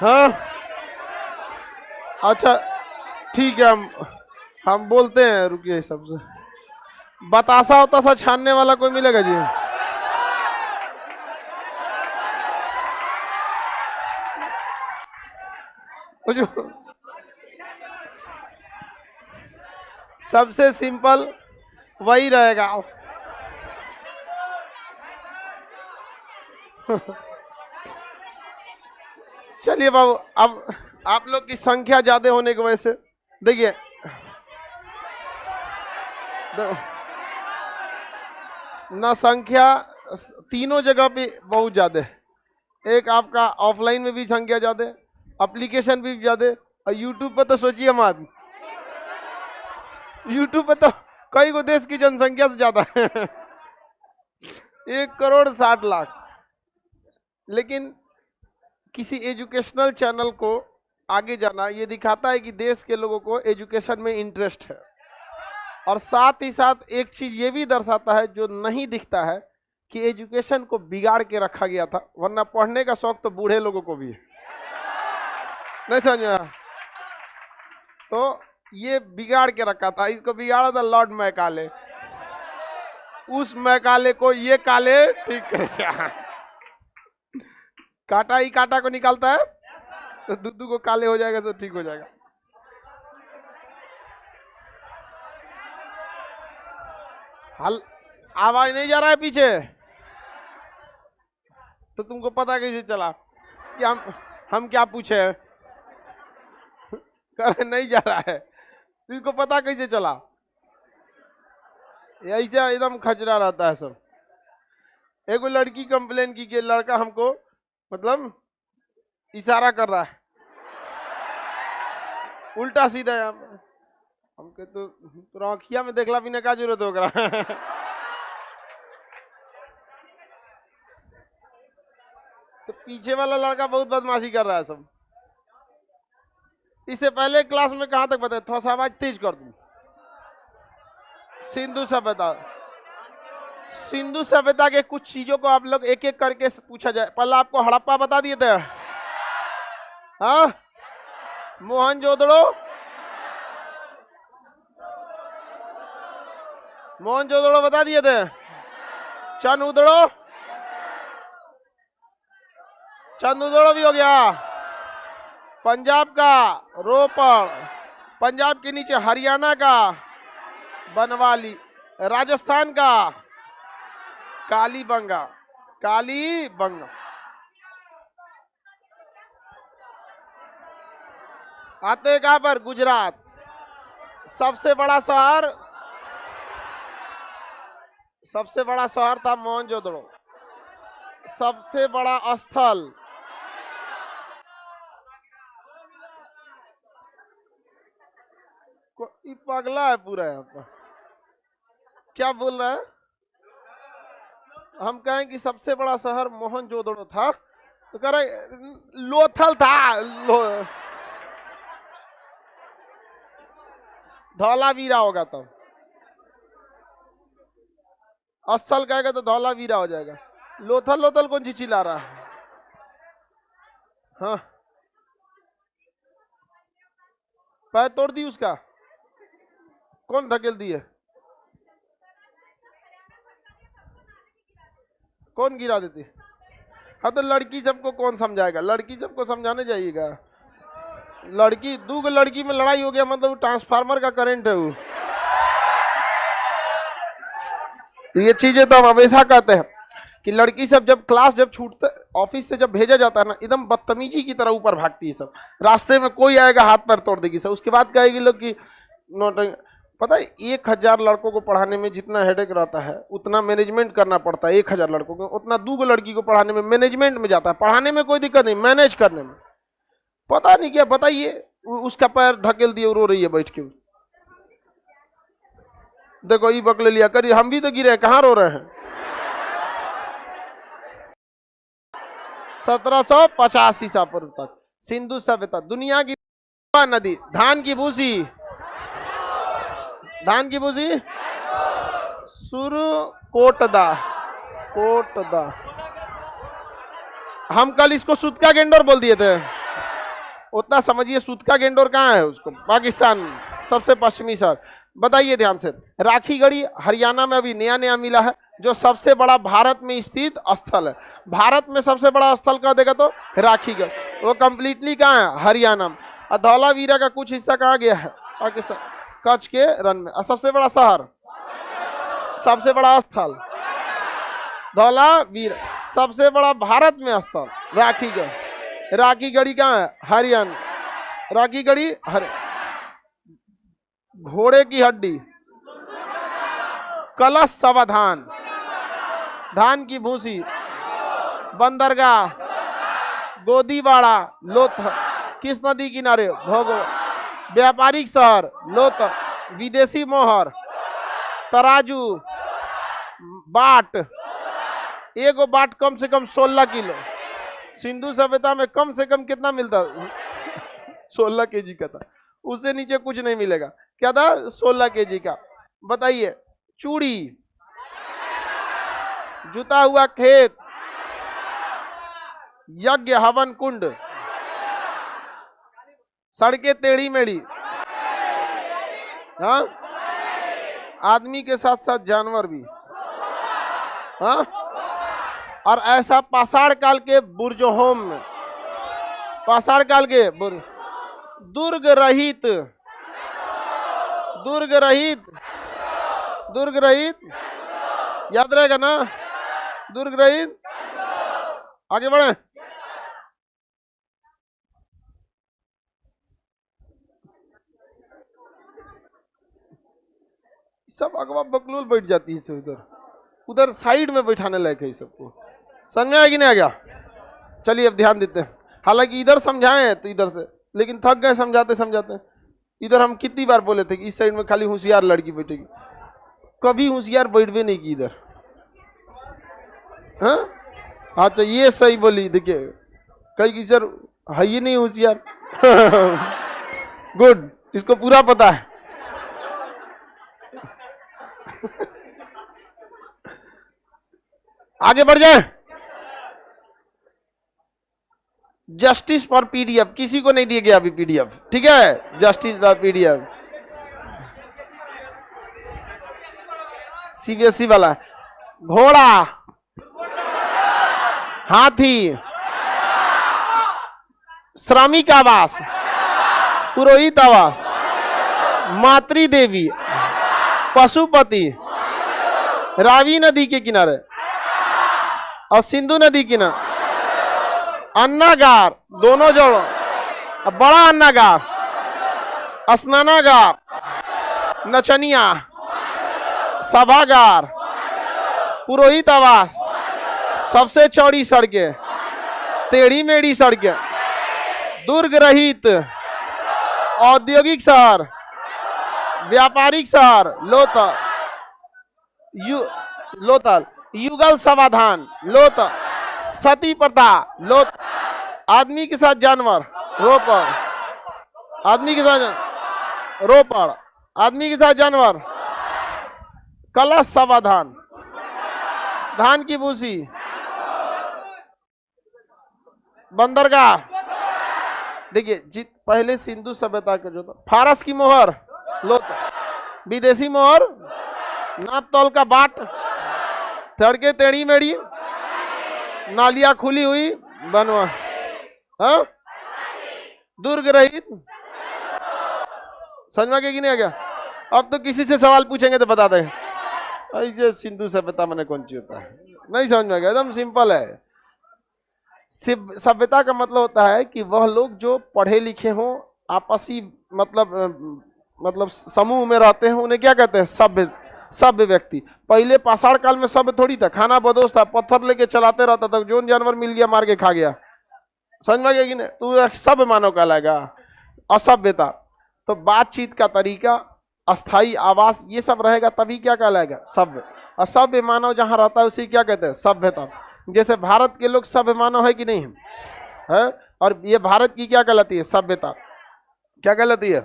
हाँ अच्छा ठीक है, हम बोलते हैं, रुकिए सबसे। बतासा उतासा छानने वाला कोई मिलेगा जी? वो जो सबसे सिंपल वही रहेगा। चलिए बाबू, अब आप लोग की संख्या ज्यादा होने की वजह से देखिए, ना संख्या तीनों जगह पे बहुत ज्यादा है। एक आपका ऑफलाइन में भी संख्या ज्यादा है, एप्लीकेशन भी ज्यादा है, और यूट्यूब पे तो सोचिए मत, यूट्यूब पे तो कई को देश की जनसंख्या से ज्यादा है। 1,60,00,000। लेकिन किसी एजुकेशनल चैनल को आगे जाना ये दिखाता है कि देश के लोगों को एजुकेशन में इंटरेस्ट है, और साथ ही साथ एक चीज ये भी दर्शाता है जो नहीं दिखता है कि एजुकेशन को बिगाड़ के रखा गया था, वरना पढ़ने का शौक तो बूढ़े लोगों को भी है। नहीं समझा? तो ये बिगाड़ के रखा था, इसको बिगाड़ा था लॉर्ड मैकाले। उस मैकाले को ये काले ठीक करेगा। काटा ही काटा को निकालता है, तो दुद्दू को काले हो जाएगा तो ठीक हो जाएगा। हल आवाज नहीं जा रहा है पीछे? तो तुमको पता कैसे चला कि हम क्या पूछे हैं? नहीं जा रहा है, इसको पता कैसे चला? ऐसा एकदम खचरा रहता है सब। एक लड़की कंप्लेन की कि लड़का हमको मतलब इशारा कर रहा है उल्टा सीधा। हमके तो आँखिया में देखला बिना का जरूरत होगा। तो पीछे वाला लड़का बहुत बदमाशी कर रहा है सब। इससे पहले क्लास में कहां तक बताया? थोड़ा सा आवाज तेज कर दूं। सिंधु सभ्यता, सिंधु सभ्यता के कुछ चीजों को आप लोग एक एक करके पूछा जाए। पहले आपको हड़प्पा बता दिए थे, हाँ? मोहनजोदड़ो, मोहनजोदड़ो बता दिए थे। चंदुदड़ो, चंदुदड़ो भी हो गया। पंजाब का रोपड़, पंजाब के नीचे हरियाणा का बनवाली, राजस्थान का कालीबंगा, कालीबंगा। आते कहां पर? गुजरात। सबसे बड़ा शहर, सबसे बड़ा शहर था मोहनजोदड़ो। सबसे बड़ा स्थल, पगला है पूरा यहाँ पर। क्या बोल रहा है? हम कहें कि सबसे बड़ा शहर मोहनजोदड़ो था, तो कह रहे लोथल था। धौलावीरा होगा तब, असल कहेगा तो धौलावीरा हो जाएगा। लोथल लोथल कौन सी चिल्ला रहा है? हाँ, पैर तोड़ दी उसका? कौन धकेल दिए? कौन गिरा देती? हाँ तो लड़की सबको कौन समझाएगा? लड़की सबको समझाने जाइएगा। लड़की दो लड़की में लड़ाई हो गया मतलब ट्रांसफार्मर का करंट है वो। ये चीजें तो हम हमेशा कहते हैं कि लड़की सब जब क्लास जब छूटते ऑफिस से जब भेजा जाता है ना, एकदम बदतमीजी की तरह ऊपर भागती है सब। रास्ते में कोई आएगा हाथ पैर तोड़ देगी सब। उसके बाद कहेगी लोग कि नोट, पता है 1,000 लड़कों को पढ़ाने में जितना हेडेक रहता है उतना मैनेजमेंट करना पड़ता है। 1,000 लड़कों को उतना 2 लड़की को पढ़ाने में मैनेजमेंट में जाता है। पढ़ाने में कोई दिक्कत नहीं, मैनेज करने में पता नहीं क्या। बताइए, उसका पैर ढकेल दिए, रो रही है बैठ के। देखो ये बकले लिया करिए, हम भी तो गिरे, कहाँ रो रहे हैं? 1785 ईसा पूर्व तक सिंधु सभ्यता, दुनिया की नदी, धान की भूसी, धान की भूसी सुरु कोटदा, कोटदा। हम कल इसको सुतका गेंडोर बोल दिए थे। उतना समझिए सूतका गेंडोर कहाँ है, उसको पाकिस्तान सबसे पश्चिमी शहर। बताइए ध्यान से, राखीगढ़ी हरियाणा में अभी नया नया मिला है, जो सबसे बड़ा भारत में स्थित स्थल है। भारत में सबसे बड़ा स्थल कहाँ देगा तो राखीगढ़, वो कंप्लीटली कहाँ है, हरियाणा में। और धौलावीरा का कुछ हिस्सा कहाँ गया है, पाकिस्तान, कच्छ के रन में। और सबसे बड़ा शहर, सबसे बड़ा स्थल धौलावीरा, सबसे बड़ा भारत में स्थल राखीगढ़। राखीगढ़ी कहाँ है, हरियाणा। राखीगढ़ी घोड़े की हड्डी, कलश सावधान, धान की भूसी, बंदरगाह, गोदीबाड़ा, लोथल, किस नदी किनारे, भोगो, व्यापारिक शहर लोथल, विदेशी मोहर, तराजू, बाट, एगो बाट कम से कम 16 किलो। सिंधु सभ्यता में कम से कम कितना मिलता, 16 केजी का था, उससे नीचे कुछ नहीं मिलेगा। क्या था, 16 केजी का। बताइए, चूड़ी, जुता हुआ खेत, यज्ञ हवन कुंड, सड़कें टेढ़ी मेढ़ी, हाँ, आदमी के साथ साथ जानवर भी, हाँ, और ऐसा पाषाण काल के बुर्जहोम में, पाषाण काल के दुर्ग रहित, दुर्ग रहित, दुर्ग रहित, याद रहेगा ना, दुर्ग रहित। आगे बढ़े, सब अगवा बकलोल बैठ जाती है उधर, उधर साइड में बैठाने लायक है सबको। समझ में आया कि नहीं आ गया? चलिए अब ध्यान देते हैं। हालांकि इधर समझाए हैं तो इधर से, लेकिन थक गए समझाते समझाते। इधर हम कितनी बार बोले थे कि इस साइड में खाली होशियार लड़की बैठेगी, कभी होशियार बैठवे नहीं की इधर। हाँ तो ये सही बोली, देखिए कई की सर है ही नहीं होशियार। गुड, इसको पूरा पता है। आगे बढ़ जाए। जस्टिस फॉर पीडीएफ, किसी को नहीं दिया गया अभी पीडीएफ, ठीक है? जस्टिस फॉर पीडीएफ सीबीएसई वाला है। घोड़ा, हाथी, श्रमिक आवास, पुरोहित आवास, मातृ देवी, पशुपति, रावी नदी के किनारे और सिंधु नदी किनारे, अन्नागार, दोनों जोड़ो, बड़ा अन्नागार, स्नानागार, नचनिया, सभागार, पुरोहित आवास, सबसे चौड़ी सड़कें, टेढ़ी मेढ़ी सड़कें, दुर्ग रहित, औद्योगिक शहर, व्यापारिक शहर, लोथल, लोथल, युगल समाधान, लोथल, सती प्रथा, लोथल, आदमी के साथ जानवर, रोपड़, आदमी के साथ रोपड़, आदमी के साथ जानवर, कलश समाधान, धान की भूसी, बंदरगाह। देखिए जित पहले सिंधु सभ्यता का जो था, फारस की मोहर, लोथल, विदेशी मोहर, नाप तौल का बाट, सड़कें टेढ़ी मेढ़ी, नालियां खुली हुई बनवा, हाँ, दुर्ग रहित। समझ में कि नहीं आ गया? अब तो किसी से सवाल पूछेंगे तो बता दें ऐसे सिंधु सभ्यता मैंने कौन सी होता है, नहीं समझ में आ गया? एकदम सिंपल है। सभ्यता का मतलब होता है कि वह लोग जो पढ़े लिखे हों, आपसी मतलब समूह में रहते हैं, उन्हें क्या कहते हैं? सभ्य, सभ्य व्यक्ति। पहले पाषाण काल में सभ्य थोड़ी था, खाना बदोश था, पत्थर लेके चलाते रहता था, जो जानवर मिल गया मार के खा गया। समझ में गया कि नहीं? तो सभ्य मानव कहलाएगा। असभ्यता तो बातचीत का तरीका, अस्थाई आवास, ये सब रहेगा तभी क्या कहलाएगा? सभ्य। असभ्य मानव जहां रहता है उसे क्या कहते हैं? सभ्यता। जैसे भारत के लोग सभ्य मानव है कि नहीं है? और ये भारत की क्या कहलाती है? सभ्यता। क्या कहलाती है?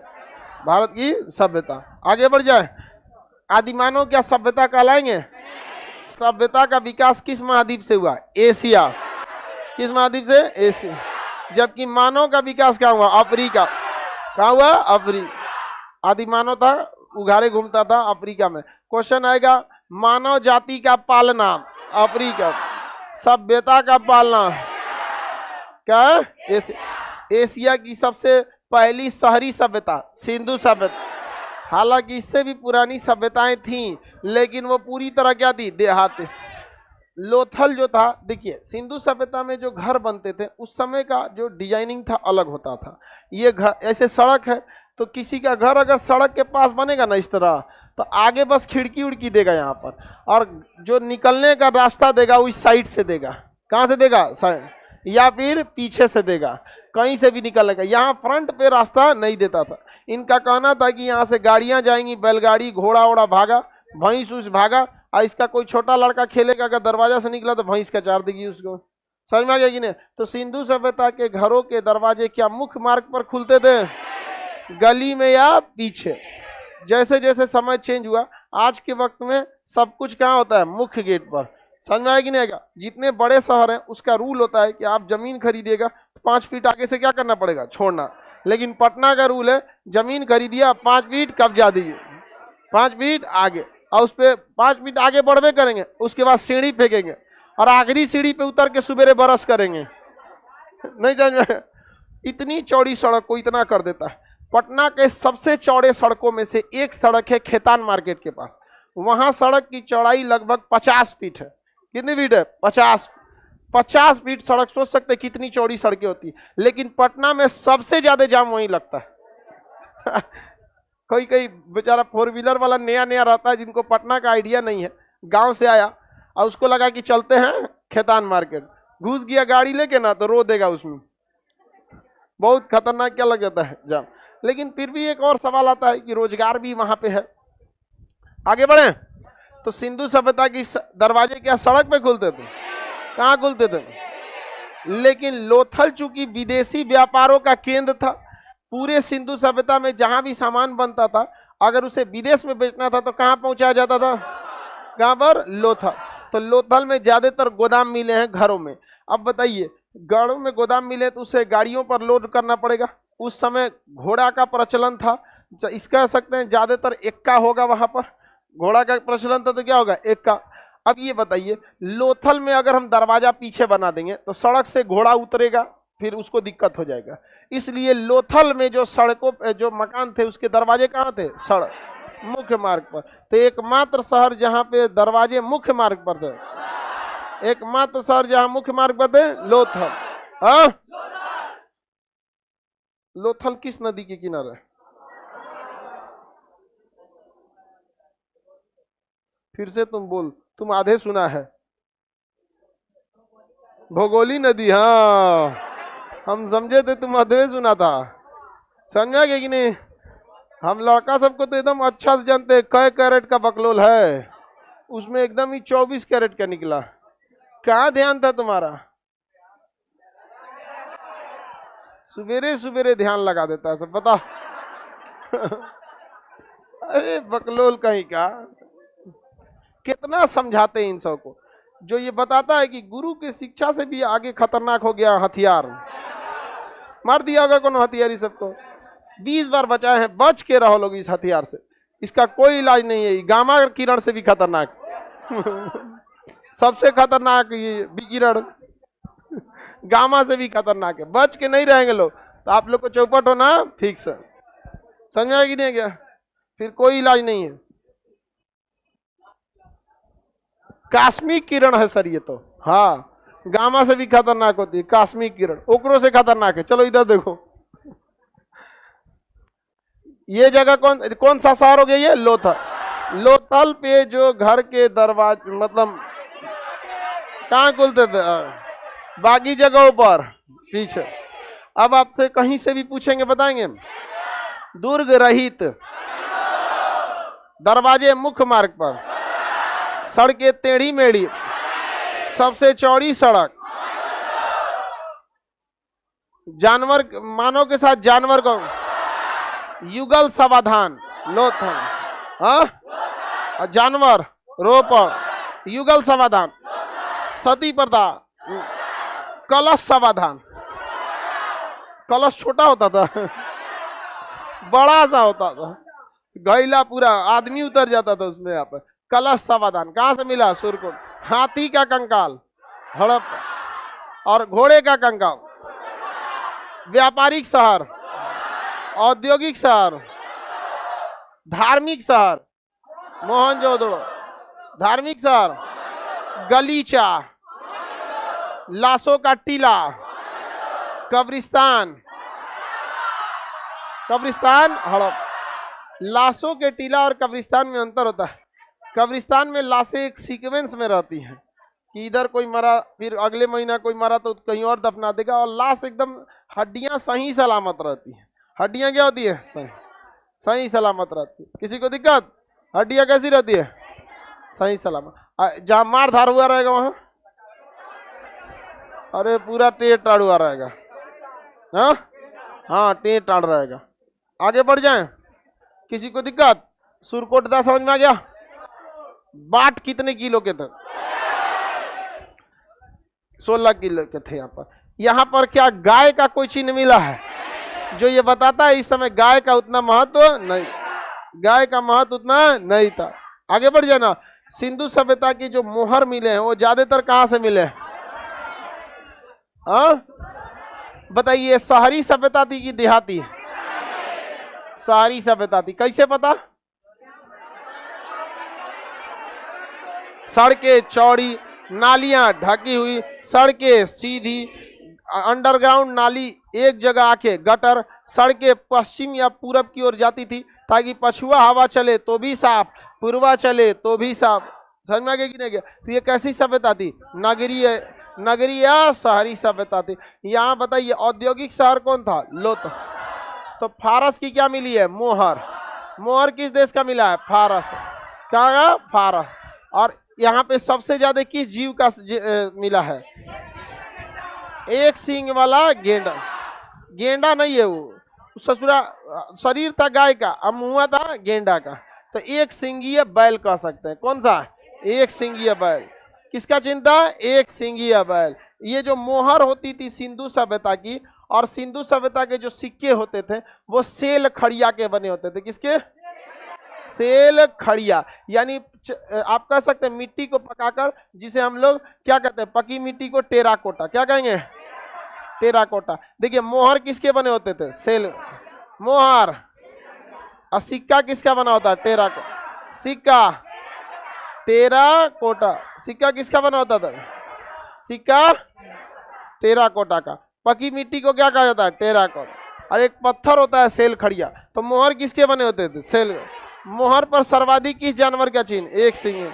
भारत की सभ्यता। आगे बढ़ जाए। आदिमानव क्या सभ्यता कहलाएंगे? सभ्यता का विकास किस महाद्वीप से हुआ? एशिया। किस महाद्वीप से? एशिया। जबकि मानव का विकास क्या हुआ? अफ्रीका। कहा हुआ? अफ्रीका। आदि मानव था, उघारे घूमता था अफ्रीका में। क्वेश्चन आएगा मानव जाति का पालना, अफ्रीका। सभ्यता का पालना क्या? एशिया की सबसे पहली शहरी सभ्यता सिंधु सभ्यता। हालांकि इससे भी पुरानी सभ्यताएं थीं, लेकिन वो पूरी तरह क्या थी? देहाती। लोथल जो था, देखिए सिंधु सभ्यता में जो घर बनते थे उस समय का जो डिजाइनिंग था अलग होता था। ये घर ऐसे सड़क है तो किसी का घर अगर सड़क के पास बनेगा ना इस तरह, तो आगे बस खिड़की उड़की देगा यहाँ पर, और जो निकलने का रास्ता देगा वो इस साइड से देगा। कहाँ से देगा? साइड, या फिर पीछे से देगा, कहीं से भी निकलेगा। यहाँ फ्रंट पे रास्ता नहीं देता था। इनका कहना था कि यहाँ से गाड़ियाँ जाएंगी, बैलगाड़ी, घोड़ा वोड़ा भागा, भैंस उस भागा, और इसका कोई छोटा लड़का खेलेगा, अगर दरवाजा से निकला तो भैंस का चार देगी उसको। समझ में आ गया कि नहीं? तो सिंधु सभ्यता के घरों के दरवाजे क्या मुख्य मार्ग पर खुलते थे, गली में या पीछे? जैसे जैसे समय चेंज हुआ, आज के वक्त में सब कुछ कहाँ होता है? मुख्य गेट पर। समझ में आएगा कि नहीं आएगा? जितने बड़े शहर हैं उसका रूल होता है कि आप जमीन खरीदिएगा तो 5 फीट आगे से क्या करना पड़ेगा? छोड़ना। लेकिन पटना का रूल है जमीन खरीदिया 5 फीट कब्जा दीजिए, 5 फीट आगे, और उस पर 5 फीट आगे बढ़वे करेंगे, उसके बाद सीढ़ी फेंकेंगे और आखिरी सीढ़ी पे उतर के सुबेरे बरस करेंगे। नहीं समझ में? इतनी चौड़ी सड़क को इतना कर देता है। पटना के सबसे चौड़े सड़कों में से एक सड़क है खेतान मार्केट के पास। वहां सड़क की चौड़ाई लगभग 50 फीट है। कितनी फीट है? 50 फीट सड़क। सोच सकते हैं कितनी चौड़ी सड़कें होती है। लेकिन पटना में सबसे ज्यादा जाम वहीं लगता है। कोई कोई बेचारा 4 व्हीलर वाला नया नया रहता है, जिनको पटना का आइडिया नहीं है, गांव से आया और उसको लगा कि चलते हैं खेतान मार्केट, घुस गया गाड़ी लेके ना, तो रो देगा उसमें। बहुत खतरनाक क्या लग जाता है जाम। लेकिन फिर भी एक और सवाल आता है कि रोजगार भी वहां पे है। आगे बढ़े तो सिंधु सभ्यता की दरवाजे क्या सड़क पे खुलते थे? कहाँ खुलते थे? लेकिन लोथल चूंकि विदेशी व्यापारों का केंद्र था, पूरे सिंधु सभ्यता में जहां भी सामान बनता था अगर उसे विदेश में बेचना था तो कहां पहुंचाया जाता था? कहां पर? लोथल। तो लोथल में ज्यादातर गोदाम मिले हैं घरों में। अब बताइए, घरों में गोदाम मिले तो उसे गाड़ियों पर लोड करना पड़ेगा। उस समय घोड़ा का प्रचलन था, इस कह सकते हैं ज्यादातर एक्का होगा वहां पर। घोड़ा का प्रचलन था तो क्या होगा? एक्का। अब ये बताइए, लोथल में अगर हम दरवाजा पीछे बना देंगे तो सड़क से घोड़ा उतरेगा, फिर उसको दिक्कत हो जाएगा। इसलिए लोथल में जो सड़कों जो मकान थे उसके दरवाजे कहाँ थे? सड़क, मुख्य मार्ग पर। तो एकमात्र शहर जहाँ पे दरवाजे मुख्य मार्ग पर थे, एकमात्र शहर जहाँ मुख्य मार्ग पर थे, लोथल। हाँ, लोथल किस नदी के किनारे? फिर से तुम बोल, तुम आधे सुना है। भोगोली नदी। हाँ, हम समझे थे तुम आधे सुना था। समझा गया कि नहीं? हम लड़का सबको तो एकदम अच्छा से जानते हैं कै कैरेट का बकलोल है, उसमें एकदम ही 24 कैरेट का निकला। कहाँ ध्यान था तुम्हारा? सुबेरे सुबेरे ध्यान लगा देता है सब, बता। अरे बकलोल कहीं का, कितना समझाते हैं इन सबको। जो ये बताता है कि गुरु की शिक्षा से भी आगे खतरनाक हो गया हथियार। मार दिया होगा कौन हथियारी सबको, 20 बार बचाए हैं। बच के रहो लोग इस हथियार से, इसका कोई इलाज नहीं है। गामा किरण से भी खतरनाक। सबसे खतरनाक ये विकिरण गामा से भी खतरनाक है। बच के नहीं रहेंगे लोग तो आप लोग को चौपट होना फिक्स है। समझ आएगी नहीं क्या? फिर कोई इलाज नहीं है। कास्मिक किरण है सर ये तो। हाँ, गामा से भी खतरनाक होती है कास्मिक किरण, ओकरो से खतरनाक है। चलो इधर देखो, ये जगह कौन सा शहर हो गया? ये लोथल। लोथल पे जो घर के दरवाजे मतलब कहाँ खुलते थे? बाकी जगहों पर पीछे। अब आपसे कहीं से भी पूछेंगे बताएंगे? दुर्ग रहित दरवाजे मुख्य मार्ग पर, सड़कें टेढ़ी मेढ़ी, सबसे चौड़ी सड़क, जानवर मानव के साथ जानवर को युगल समाधान लोथल। हाँ, जानवर रोपण, युगल समाधान, सती प्रथा, कलश समाधान। कलश छोटा होता था, बड़ा सा होता था, गैला पूरा आदमी उतर जाता था उसमें। यहाँ पर कलश समाधान कहां से मिला? सुरकोट। हाथी का कंकाल हड़प और घोड़े का कंकाल। व्यापारिक शहर, औद्योगिक शहर, धार्मिक शहर मोहनजोदड़ो, धार्मिक शहर गलीचा, लाशों का टीला, कब्रिस्तान, कब्रिस्तान हड़प। लाशों के टीला और कब्रिस्तान में अंतर होता है। कब्रिस्तान में लाशें एक सीक्वेंस में रहती हैं कि इधर कोई मरा, फिर अगले महीना कोई मरा तो कहीं और दफना देगा, और लाश एकदम हड्डियां सही सलामत रहती हैं। हड्डियां क्या होती है? सही सही सलामत रहती है। किसी को दिक्कत? हड्डियां कैसी रहती है? सही सलामत। जहां मार धार हुआ रहेगा वहां अरे पूरा टेढ़ टाड़ हुआ रहेगा। हाँ टेढ़ टाड़ रहेगा। आगे बढ़ जाएं। किसी को दिक्कत? सुरकोट दा समझ में आ गया? बाट कितने किलो के थे? 16 किलो के थे। यहाँ पर क्या गाय का कोई चिन्ह मिला है जो ये बताता है इस समय गाय का उतना महत्व नहीं, गाय का महत्व उतना नहीं था। आगे बढ़ जाना। सिंधु सभ्यता की जो मोहर मिले हैं वो ज्यादातर कहां से मिले हैं? बताइए, शहरी सभ्यता थी कि देहाती? शहरी सभ्यता थी। कैसे पता? सड़कें चौड़ी, नालियां ढकी हुई, सड़कें सीधी, अंडरग्राउंड नाली एक जगह आके गटर, सड़कें पश्चिम या पूरब की ओर जाती थी ताकि पछुआ हवा चले तो भी साफ, पूर्वा चले तो भी साफ। समझ में आ गया कि नहीं गया? तो ये कैसी सभ्यता थी? नगरीय, नगरीय शहरी सभ्यता थी। यहाँ बताइए औद्योगिक शहर कौन था? लोथ। तो फारस की क्या मिली है? मोहर। मोहर किस देश का मिला है? फारस। क्या? फारस। और यहाँ पे सबसे ज्यादा किस जीव का मिला है? एक सींग वाला गेंडा। गेंडा नहीं है वो, ससुरा शरीर था गाय का, अब मुंह था गेंडा का। तो एक सिंगीय बैल कह सकते हैं। कौन सा? एक सिंगीय बैल। किसका चिन्ह था? एक सिंगीय बैल। ये जो मोहर होती थी सिंधु सभ्यता की, और सिंधु सभ्यता के जो सिक्के होते थे वो सेल खड़िया के बने होते थे। किसके? सेल खड़िया। यानी आप कह सकते हैं मिट्टी को पकाकर, जिसे हम लोग क्या कहते हैं? पकी मिट्टी को टेराकोटा। क्या कहेंगे? टेराकोटा। देखिए मोहर किसके बने होते थे? सेल मोहर। और सिक्का किसका बना होता है? टेराकोटा। सिक्का टेराकोटा। सिक्का किसका बना होता था? सिक्का टेराकोटा का। पकी मिट्टी को क्या कहा जाता है? टेराकोटा। और एक पत्थर होता है सेल खड़िया। तो मोहर किसके बने होते थे? सेल। मोहर पर सर्वाधिक किस जानवर का चिन्ह? एक सिंह।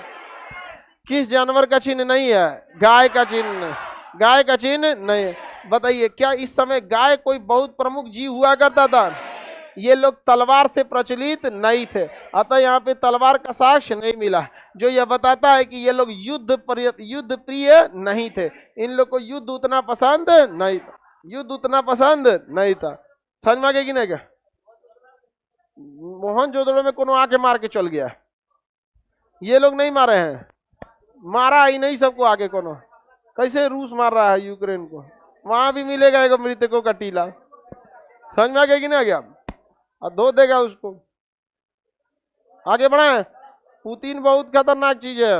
किस जानवर का चिन्ह नहीं है? गाय का चिन्ह। गाय का चिन्ह नहीं है। बताइए क्या इस समय गाय कोई बहुत प्रमुख जीव हुआ करता था? ये लोग तलवार से प्रचलित नहीं थे, अतः यहाँ पे तलवार का साक्ष्य नहीं मिला, जो यह बताता है कि ये लोग युद्ध प्रिय नहीं थे। इन लोग को युद्ध उतना पसंद नहीं था, युद्ध उतना पसंद नहीं था। समझ में आ गया कि नहीं? क्या मोहनजोदड़ो में कोनो आके मार के चल गया? ये लोग नहीं मारे हैं, मारा ही नहीं सबको आगे कोनो। कैसे रूस मार रहा है यूक्रेन को, वहां भी मिलेगा एक मृतकों का टीला। समझ में आ गया कि नहीं आ गया? और धो देगा उसको। आगे बढ़े। पुतिन बहुत खतरनाक चीज है।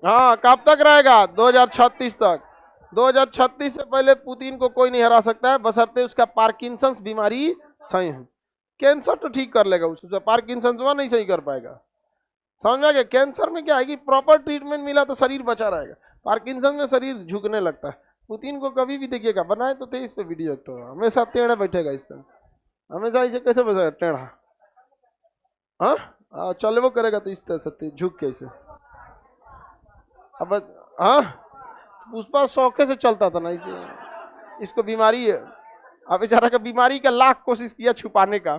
हाँ, कब तक रहेगा? 2036 तक। 2036 से पहले पुतिन को कोई नहीं हरा सकता है, बशर्ते उसका पार्किंसंस बीमारी सही है। कैंसर तो ठीक कर लेगा उसको, पार्किंसंस वह नहीं सही कर पाएगा। समझ में आ गया? कैंसर में क्या है कि प्रॉपर ट्रीटमेंट मिला तो शरीर बचा रहेगा, पार्किंसन में शरीर झुकने लगता है। पुतिन को कभी भी देखिएगा, बनाए तो थे इस पे वीडियो तो हमेशा टेढ़ा बैठेगा, इस तरह हमेशा इसे कैसे बैठेगा? टेढ़ा। हाँ, चले वो करेगा तो इस तरह से झुक के इसे। अब हाँ, उस पर शौके से चलता था ना, इसे इसको बीमारी है। अब बेचारा का बीमारी का लाख कोशिश किया छुपाने का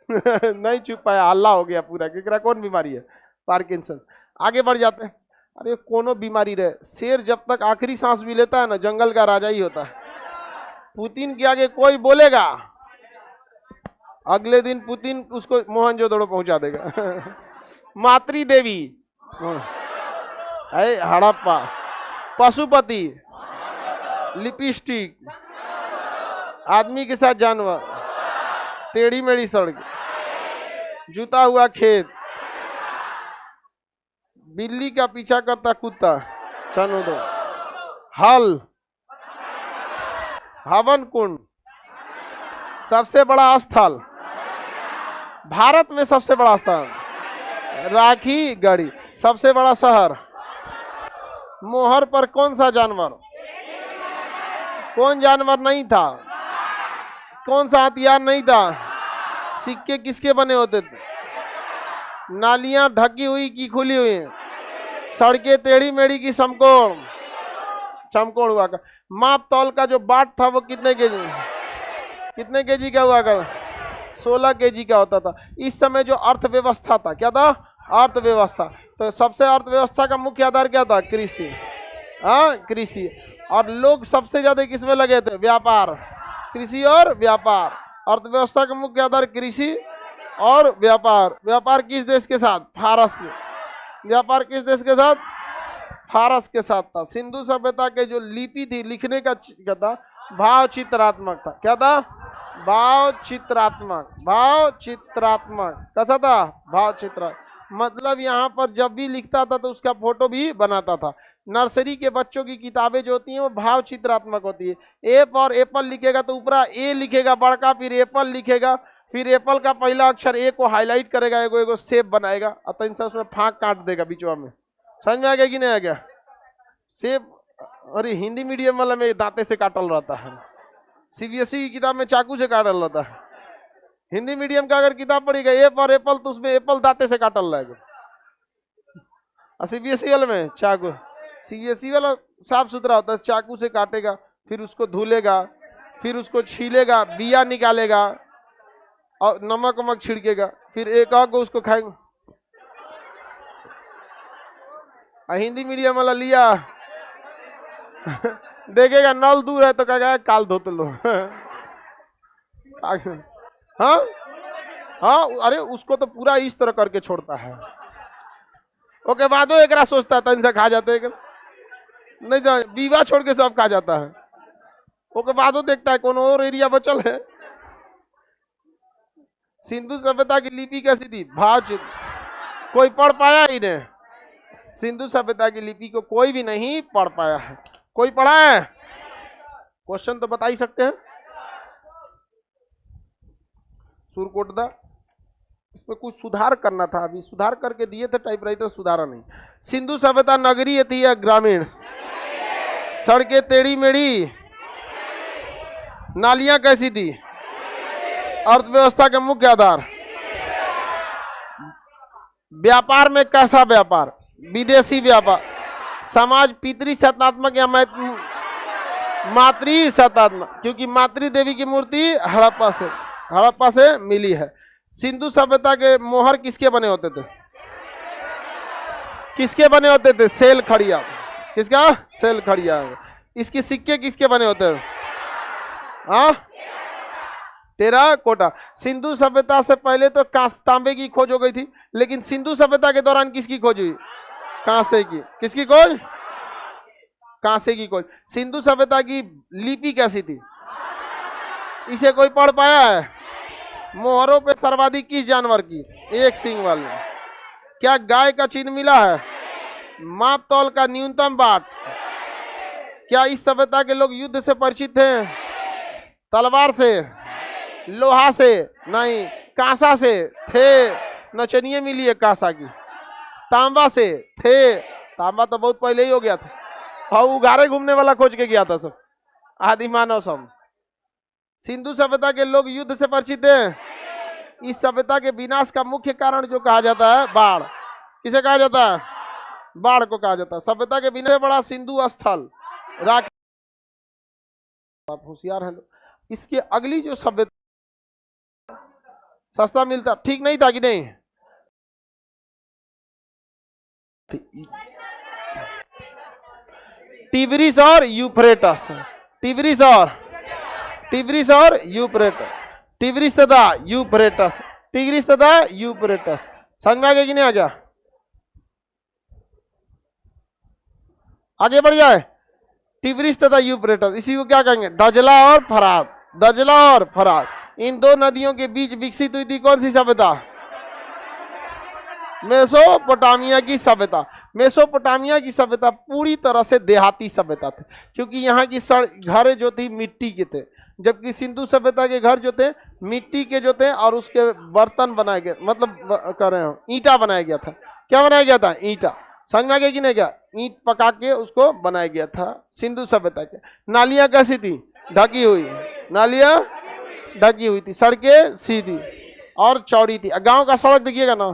नहीं छुप पाया, हल्ला हो गया पूरा कि कौन बीमारी है? पार्किंसन। आगे बढ़ जाते हैं। अरे कोनो बीमारी रहे, शेर जब तक आखिरी सांस भी लेता है ना, जंगल का राजा ही होता है। पुतिन के आगे कोई बोलेगा, अगले दिन पुतिन उसको मोहनजोदड़ो पहुंचा देगा मातृ देवी, हड़प्पा, पशुपति, लिपस्टिक, आदमी के साथ जानवर, टेढ़ी मेढ़ी सड़क, जूता हुआ खेत, बिल्ली का पीछा करता कुत्ता, चनो दो, हल, हवन कुंड, सबसे बड़ा स्थल, भारत में सबसे बड़ा स्थल, राखी गढ़ी, सबसे बड़ा शहर, मोहर पर कौन सा जानवर, कौन जानवर नहीं था, कौन सा हथियार नहीं था, सिक्के किसके बने होते थे, नालियां ढकी हुई की खुली हुई, सड़कें टेढ़ी मेढ़ी की समकोण, समकोण हुआ कर, माप तौल का जो बाट था वो कितने केजी का हुआ कर, 16 केजी का होता था। इस समय जो अर्थव्यवस्था था, क्या था, अर्थव्यवस्था, तो सबसे अर्थव्यवस्था का मुख्य आधार क्या था, कृषि, हाँ कृषि, और लोग सबसे ज्यादा किसमें लगे थे, व्यापार, कृषि और व्यापार, अर्थव्यवस्था का मुख्य आधार कृषि और व्यापार। व्यापार किस देश के साथ, फारस में, व्यापार किस देश के साथ, फारस के साथ था। सिंधु सभ्यता के जो लिपि थी, लिखने का क्या था, भाव चित्रात्मक था, क्या था, भाव चित्रात्मक, भाव चित्रात्मक, कैसा था, भाव चित्र, मतलब यहाँ पर जब भी लिखता था तो उसका फोटो भी बनाता था। नर्सरी के बच्चों की किताबें जो होती हैं वो भाव चित्रात्मक होती है। ए पर एप्पल लिखेगा तो ऊपर ए लिखेगा बड़का, फिर एप्पल लिखेगा, फिर एप्पल का पहला अक्षर ए को हाईलाइट करेगा, एगो शेप बनाएगा और तीन से उसमें फाँक काट देगा बीचवा में। समझ में आ गया कि नहीं आ गया, शेप। अरे हिंदी मीडियम वाला में दांते से काटल रहता है, सीबीएसई की किताब में चाकू से काटल रहता है। हिंदी मीडियम का अगर किताब पढ़ेगा ए पर एप्पल तो उसमें एप्पल दांते से काटल रहेगा, और सीबीएसई वाले में चाकू, सीबीएसई वाला साफ सुथरा होता है, चाकू से काटेगा, फिर उसको धुलेगा, फिर उसको छीलेगा, बिया निकालेगा और नमक वमक छिड़केगा, फिर एक आग को उसको खाएगा। हिंदी मीडियम वाला लिया देखेगा नल दूर है तो कहेगा काल धोते लो हाँ हाँ, अरे उसको तो पूरा इस तरह करके छोड़ता है। ओके बादो एक सोचता है इनसे खा जाते हैं नहीं, बीवा छोड़ के सब खा जाता है। ओके बादो देखता है कौन और एरिया बचल है। सिंधु सभ्यता की लिपि कैसी थी, भाव चित्र, कोई पढ़ पाया ही नहीं। सिंधु सभ्यता की लिपि को कोई भी नहीं पढ़ पाया है। कोई पढ़ा है, क्वेश्चन तो बता ही सकते हैं। सुरकोटदा, इसमें कुछ सुधार करना था, अभी सुधार करके दिए थे टाइपराइटर, सुधारा नहीं। सिंधु सभ्यता नगरीय थी या ग्रामीण, सड़कें टेढ़ी मेढ़ी, नालियां कैसी थी, अर्थव्यवस्था के मुख्य आधार, व्यापार में कैसा व्यापार, विदेशी व्यापार, समाज पितृ सत्तात्मक या मातृ सत्तात्मक, क्योंकि मातृ देवी की मूर्ति हड़प्पा से मिली है। सिंधु सभ्यता के मोहर किसके बने होते थे, किसके बने होते थे, सेल खड़िया, किसका, सेल खड़िया। इसके सिक्के किसके बने होते थे, हाँ टेराकोटा। सिंधु सभ्यता से पहले तो तांबे की खोज हो गई थी, लेकिन सिंधु सभ्यता के दौरान किसकी खोज हुई, कांसे की। किसकी खोज, कांसे की खोज। सिंधु सभ्यता की लिपि कैसी थी, इसे कोई पढ़ पाया है। मोहरों पे सर्वाधिक किस जानवर की, एक सींग वाले। क्या गाय का चिन्ह मिला है, माप तौल का न्यूनतम बाट। क्या इस सभ्यता के लोग युद्ध से परिचित थे, तलवार से, लोहा से नहीं, कांसा से थे, नचनिए मिली है कांसा की। तांबा से थे, तांबा तो बहुत पहले ही हो गया था, और उगारे घूमने वाला खोज के गया था सब, आदि मानव सब। सिंधु सभ्यता के लोग युद्ध से परिचित हैं। इस सभ्यता के विनाश का मुख्य कारण जो कहा जाता है, बाढ़। किसे कहा जाता है, बाढ़ को कहा जाता है। सभ्यता के विनाश बड़ा सिंधु स्थल, राख। आप होशियार हैं। इसके अगली जो सभ्यता, सस्ता मिलता, ठीक नहीं था कि नहीं, टिग्रिस और यूफ्रेटस, टिग्रिस और यूफ्रेटस, टिग्रिस तथा यूफ्रेटस, टिग्रिस तथा यूफ्रेटस। समझ में आ गया कि नहीं आ गया, आगे बढ़ जाए। टिग्रिस तथा यूफ्रेटस, इसी को क्या कहेंगे? दजला और फरात। दजला और फरात, इन दो नदियों के बीच विकसित हुई थी कौन सी सभ्यता? मेसोपोटामिया की सभ्यता। मेसोपोटामिया की सभ्यता पूरी तरह से देहाती सभ्यता थी, क्योंकि यहाँ की घर जो थी मिट्टी के थे, जबकि सिंधु सभ्यता के घर जो थे मिट्टी के जो थे, और उसके बर्तन बनाए गए, मतलब कर रहे हो ईंटा बनाया गया था। क्या बनाया गया था? ईंटा। समझ में आ गया कि नहीं? क्या ईंट पका के उसको बनाया गया था सिंधु सभ्यता के। नालियां कैसी थी? ढकी हुई। नालियां ढकी हुई थी, सड़कें सीधी और चौड़ी थी। गांव का सड़क देखिएगा ना,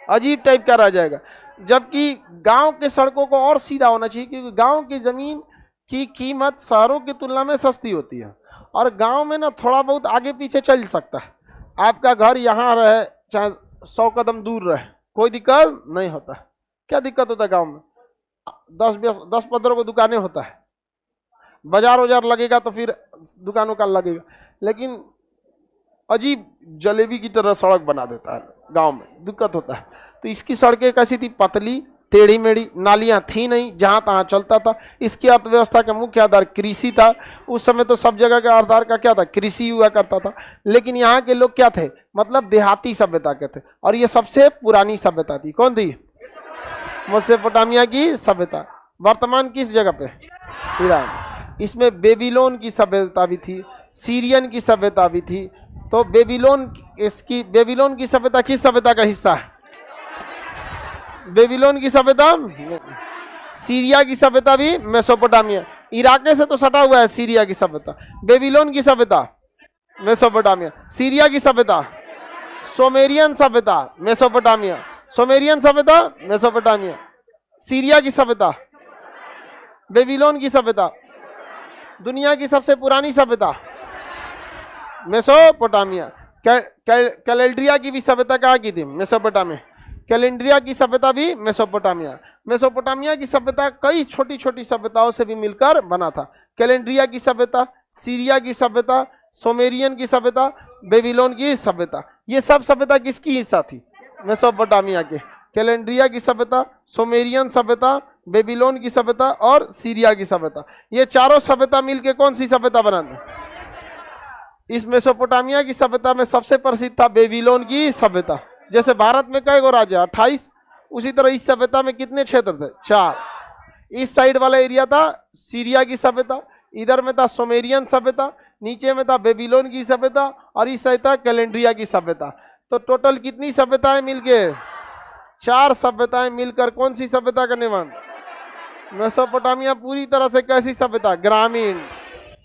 अजीब टाइप का रह जाएगा, जबकि गांव के सड़कों को और सीधा होना चाहिए, क्योंकि गांव की जमीन की कीमत शहरों की तुलना में सस्ती होती है, और गांव में ना थोड़ा बहुत आगे पीछे चल सकता है। आपका घर यहाँ रहे चाहे 100 कदम दूर रहे, कोई दिक्कत नहीं होता। क्या दिक्कत होता है गांव में? 10-15 को दुकानें होता है, बाजार वाजार लगेगा तो फिर दुकानों का लगेगा, लेकिन अजीब जलेबी की तरह सड़क बना देता है गांव में, दिक्कत होता है। तो इसकी सड़कें कैसी थी? पतली, टेढ़ी मेढ़ी, नालियां थी नहीं, जहां तहां चलता था। इसकी अर्थव्यवस्था का मुख्य आधार कृषि था। उस समय तो सब जगह का आधार का क्या था? कृषि हुआ करता था। लेकिन यहाँ के लोग क्या थे? मतलब देहाती सभ्यता के थे, और ये सबसे पुरानी सभ्यता थी। कौन थी? मेसोपोटामिया की सभ्यता। वर्तमान किस जगह पे? ईरान। इसमें बेबीलोन की सभ्यता भी थी, सीरियन की सभ्यता भी थी। तो बेबीलोन की सभ्यता किस सभ्यता का हिस्सा है? बेबीलोन की सभ्यता। सीरिया की सभ्यता भी मेसोपोटामिया। इराक से तो सटा हुआ है सीरिया की सभ्यता। बेबीलोन की सभ्यता मेसोपोटामिया। सीरिया की सभ्यता सुमेरियन सभ्यता मेसोपोटामिया। सुमेरियन सभ्यता मेसोपोटामिया। सीरिया की सभ्यता, बेबीलोन की सभ्यता। दुनिया की सबसे पुरानी सभ्यता मेसोपोटामिया। कैलेंड्रिया की भी सभ्यता कहाँ की थी? मेसोपोटामिया। कैलेंड्रिया की सभ्यता भी मेसोपोटामिया। मेसोपोटामिया की सभ्यता कई छोटी छोटी सभ्यताओं से भी मिलकर बना था। कैलेंड्रिया की सभ्यता, सीरिया की सभ्यता, सुमेरियन की सभ्यता, बेबीलोन की सभ्यता, ये सब सभ्यता किसकी हिस्सा थी? मेसोपोटामिया के। कैलेंड्रिया की सभ्यता, सुमेरियन सभ्यता, बेबीलोन की सभ्यता और सीरिया की सभ्यता, ये चारों सभ्यता मिलकर कौन सी सभ्यता बनाते? इस मेसोपोटामिया की सभ्यता में सबसे प्रसिद्ध था बेबीलोन की सभ्यता। जैसे भारत में कई गो राज्य? 28। उसी तरह इस सभ्यता में कितने क्षेत्र थे? 4। इस साइड वाला एरिया था सीरिया की सभ्यता, इधर में था सुमेरियन सभ्यता, नीचे में था बेबीलोन की सभ्यता, और इस साइड था कैलेंड्रिया की सभ्यता। तो टोटल कितनी सभ्यताएं मिलके? 4 सभ्यताएं मिलकर कौन सी सभ्यता का निर्माण? मेसोपोटामिया पूरी तरह से कैसी सभ्यता? ग्रामीण।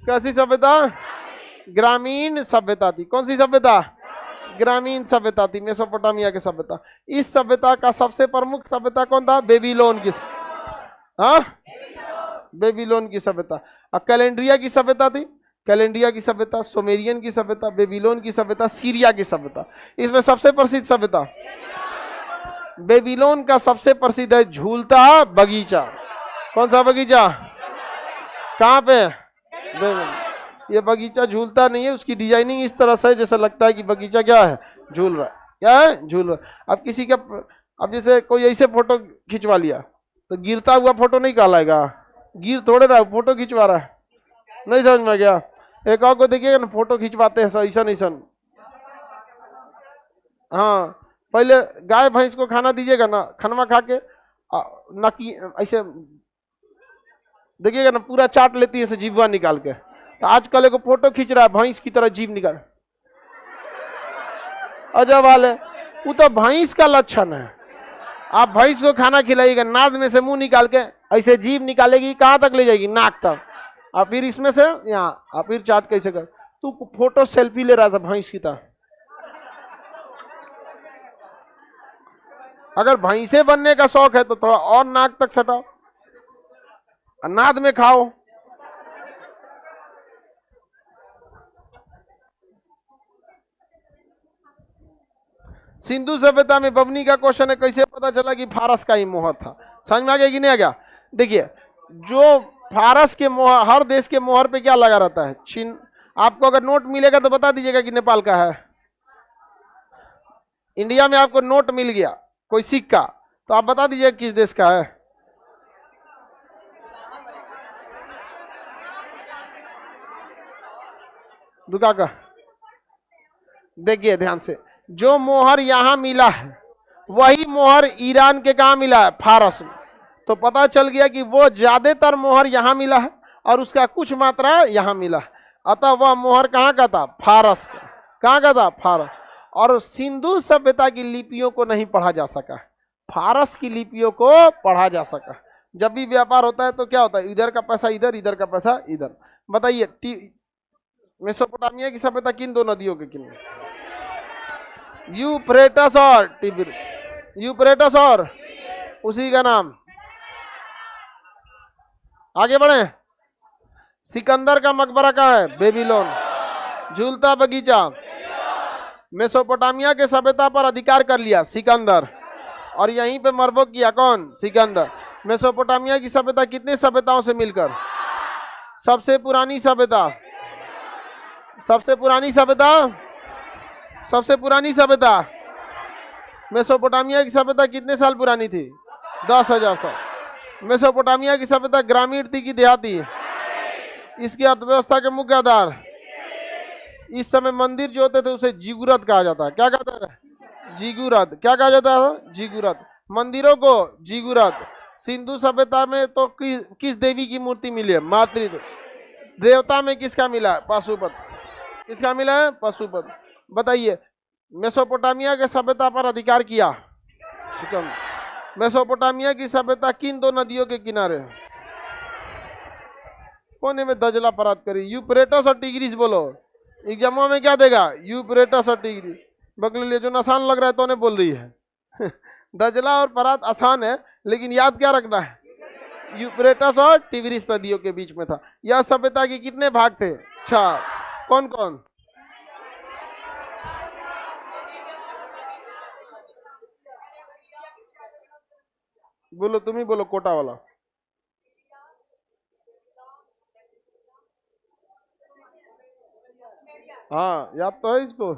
कैसी सभ्यता? ग्रामीण सभ्यता थी। कौन सी सभ्यता? ग्रामीण सभ्यता थी मेसोपोटामिया की सभ्यता। इस सभ्यता का सबसे प्रमुख सभ्यता कौन था? बेबीलोन की। हाँ, बेबीलोन की सभ्यता। अब कैलेंड्रिया की सभ्यता थी, कैलेंड्रिया की सभ्यता, सुमेरियन की सभ्यता, बेबीलोन की सभ्यता, सीरिया की सभ्यता। इसमें सबसे प्रसिद्ध सभ्यता बेबीलोन का सबसे प्रसिद्ध है झूलता बगीचा। कौन सा बगीचा? कहाँ पे? ये बगीचा झूलता नहीं है, उसकी डिजाइनिंग इस तरह से जैसा लगता है कि बगीचा क्या है? झूल रहा है। क्या है? झूल रहा है। अब किसी का, अब जैसे कोई ऐसे फोटो खिंचवा लिया तो गिरता हुआ फोटो नहीं कहलाएगा, गिर थोड़े रहा है, फोटो खिंचवा रहा है। नहीं समझ में गया? एक और को देखिएगा ना, फोटो खिंचवाते हैं ऐसा। हाँ, पहले गाय भैंस को खाना दीजिएगा ना, खनवा खा के नकी ऐसे देखिएगा ना, पूरा चाट लेती है ऐसे जीवा निकाल के। तो आजकल एक फोटो खींच रहा है भैंस की तरह जीभ निकाल, अजब वाले, वो तो भैंस का लक्षण है। आप भैंस को खाना खिलाइएगा, नाद में से मुंह निकाल के ऐसे जीभ निकालेगी, कहाँ तक ले जाएगी? नाक तक। और फिर इसमें से यहाँ, और फिर चाट कैसे कर? तू फोटो सेल्फी ले रहा था भैंस की तरह। अगर भैंसे बनने का शौक है तो थोड़ा और नाक तक सटाओ, नाद में खाओ। सिंधु सभ्यता में बबनी का क्वेश्चन है, कैसे पता चला कि फारस का ही मोहर था? समझ में आ गया कि नहीं आ गया? देखिए, जो फारस के मोहर, हर देश के मोहर पे क्या लगा रहता है? चिन्ह। आपको अगर नोट मिलेगा तो बता दीजिएगा कि नेपाल का है। इंडिया में आपको नोट मिल गया, कोई सिक्का, तो आप बता दीजिए किस देश का है? दुका का देखिए ध्यान से, जो मोहर यहां मिला है वही मोहर ईरान के कहा मिला है, फारस में। तो पता चल गया कि वो ज्यादातर मोहर यहां मिला है और उसका कुछ मात्रा यहां मिला है, अतः वह मोहर कहां का था, फारस का। कहां का था, फारस। और सिंधु सभ्यता की लिपियों को नहीं पढ़ा जा सका, फारस की लिपियों को पढ़ा जा सका। जब भी व्यापार होता है तो क्या होता है, इधर का पैसा इधर, इधर का पैसा इधर। बताइए मेसोपोटामिया की सभ्यता किन दो नदियों के किनारे, यूफ्रेटस और टिग्रिस, यूफ्रेटस और उसी का नाम। आगे बढ़े, सिकंदर का मकबरा कहाँ है, बेबीलोन। झूलता बगीचा, मेसोपोटामिया के सभ्यता पर अधिकार कर लिया सिकंदर, और यहीं पे मरबो किया कौन, सिकंदर। मेसोपोटामिया की सभ्यता कितने सभ्यताओं से मिलकर, सबसे पुरानी सभ्यता, सबसे पुरानी सभ्यता, सबसे पुरानी सभ्यता। मेसोपोटामिया की सभ्यता कितने साल पुरानी थी, 10,000 साल। मेसोपोटामिया की सभ्यता ग्रामीण थी कि देहाती, इसकी अर्थव्यवस्था के मुख्य आधार, इस समय मंदिर जो होते थे उसे जिगुरत कहा जाता है। क्या कहता है, जिगुरत। क्या कहा जाता है, जिगुरत। मंदिरों को जिगुरत। सिंधु सभ्यता में तो किस देवी की मूर्ति मिली है, मातृ। देवता में किसका मिला है, पशुपत। किसका मिला है, पशुपत। बताइए, मेसोपोटामिया के सभ्यता पर अधिकार किया सिकंदर। मेसोपोटामिया की सभ्यता किन दो नदियों के किनारे, कोने में दजला परात करी, यूफ्रेटस और टिग्रिस। बोलो एग्जामों में क्या देगा, यूफ्रेटस और टिग्रिस। बगल जो आसान लग रहा है तो उन्हें बोल रही है दजला और परात आसान है, लेकिन याद क्या रखना है, यूफ्रेटस और टिग्रिस नदियों के बीच में था। यह सभ्यता के कितने भाग थे, 6। कौन कौन, बोलो तुम ही बोलो, कोटा वाला। हाँ याद तो है इसको।